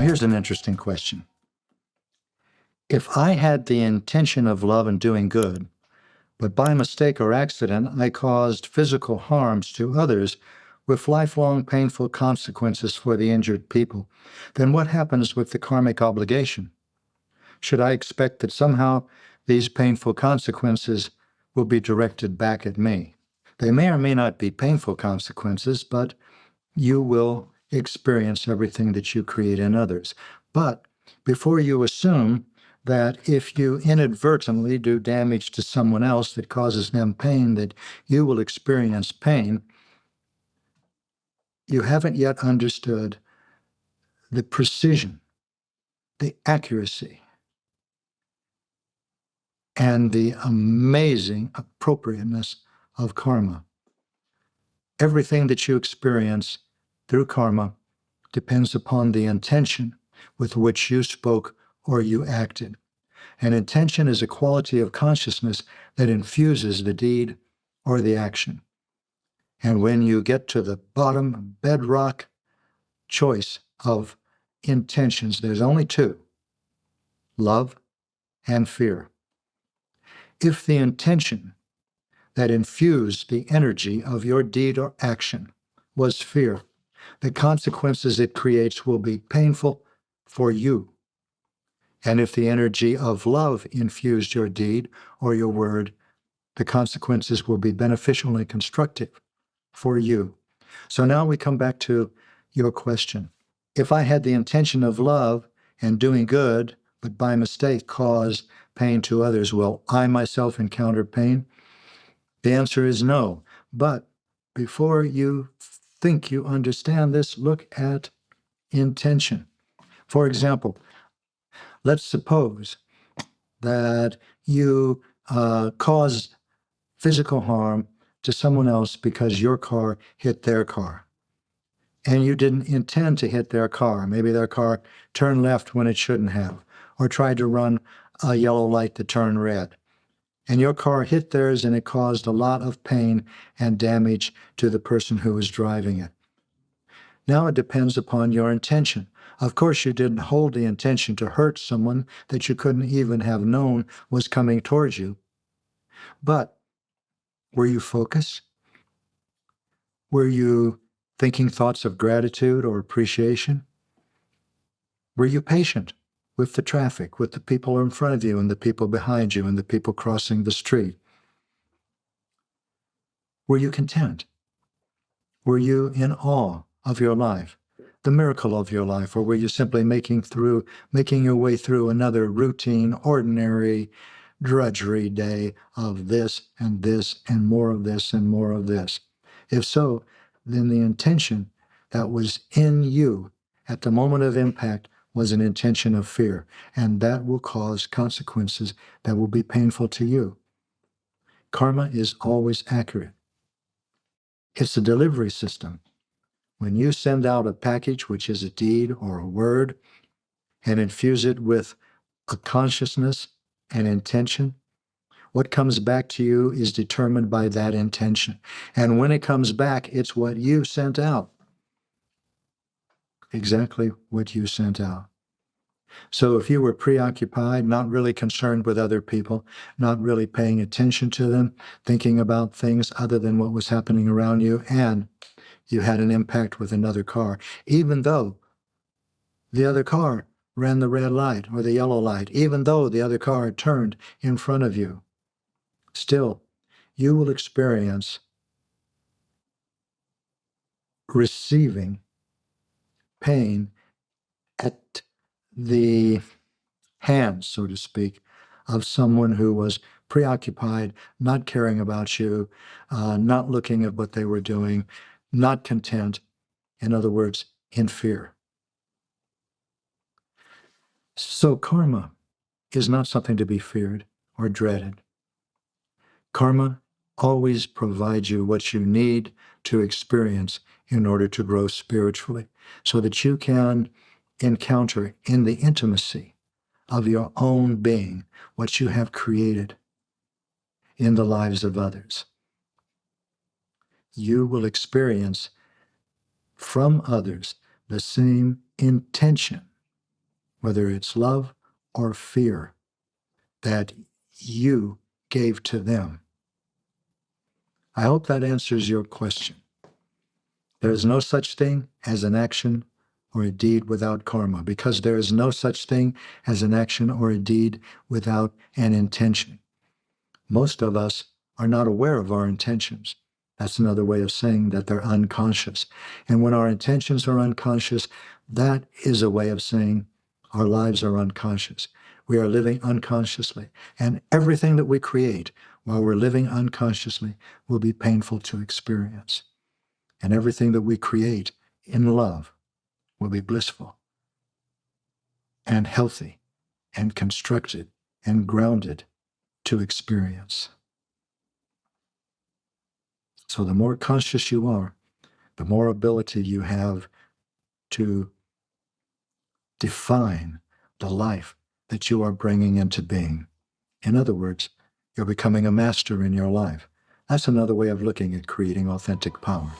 here's an interesting question. If I had the intention of love and doing good, but by mistake or accident I caused physical harms to others with lifelong painful consequences for the injured people, then what happens with the karmic obligation? Should I expect that somehow these painful consequences will be directed back at me? They may or may not be painful consequences, but you will experience everything that you create in others. But before you assume that if you inadvertently do damage to someone else that causes them pain, that you will experience pain, you haven't yet understood the precision, the accuracy, and the amazing appropriateness of karma. Everything that you experience through karma depends upon the intention with which you spoke or you acted. And intention is a quality of consciousness that infuses the deed or the action. And when you get to the bottom bedrock choice of intentions, there's only two: love and fear. If the intention that infused the energy of your deed or action was fear, the consequences it creates will be painful for you. And if the energy of love infused your deed or your word, the consequences will be beneficial and constructive for you. So now we come back to your question. If I had the intention of love and doing good, but by mistake cause pain to others, will I myself encounter pain? The answer is no. But before you think you understand this, look at intention. For example, let's suppose that you caused physical harm to someone else because your car hit their car. And you didn't intend to hit their car. Maybe their car turned left when it shouldn't have, or tried to run a yellow light that turned red. And your car hit theirs, and it caused a lot of pain and damage to the person who was driving it. Now it depends upon your intention. Of course, you didn't hold the intention to hurt someone that you couldn't even have known was coming towards you. But were you focused? Were you thinking thoughts of gratitude or appreciation? Were you patient with the traffic, with the people in front of you and the people behind you and the people crossing the street? Were you content? Were you in awe of your life, the miracle of your life, or were you simply making your way through another routine, ordinary, drudgery day of this and this and more of this and more of this? If so, then the intention that was in you at the moment of impact was an intention of fear, and that will cause consequences that will be painful to you. Karma is always accurate. It's a delivery system. When you send out a package, which is a deed or a word, and infuse it with a consciousness and intention, what comes back to you is determined by that intention. And when it comes back, it's what you sent out. Exactly what you sent out. So if you were preoccupied, not really concerned with other people, not really paying attention to them, thinking about things other than what was happening around you, and you had an impact with another car, even though the other car ran the red light or the yellow light, even though the other car had turned in front of you, still, you will experience receiving pain at the hands, so to speak, of someone who was preoccupied, not caring about you, not looking at what they were doing, not content, in other words, in fear. So karma is not something to be feared or dreaded. Karma always provides you what you need to experience in order to grow spiritually, so that you can encounter in the intimacy of your own being what you have created in the lives of others. You will experience from others the same intention whether it's love or fear, that you gave to them. I hope that answers your question. There is no such thing as an action or a deed without karma, because there is no such thing as an action or a deed without an intention. Most of us are not aware of our intentions. That's another way of saying that they're unconscious. And when our intentions are unconscious, that is a way of saying our lives are unconscious. We are living unconsciously. And everything that we create while we're living unconsciously will be painful to experience. And everything that we create in love will be blissful and healthy and constructed and grounded to experience. So the more conscious you are, the more ability you have to define the life that you are bringing into being. In other words, you're becoming a master in your life. That's another way of looking at creating authentic power.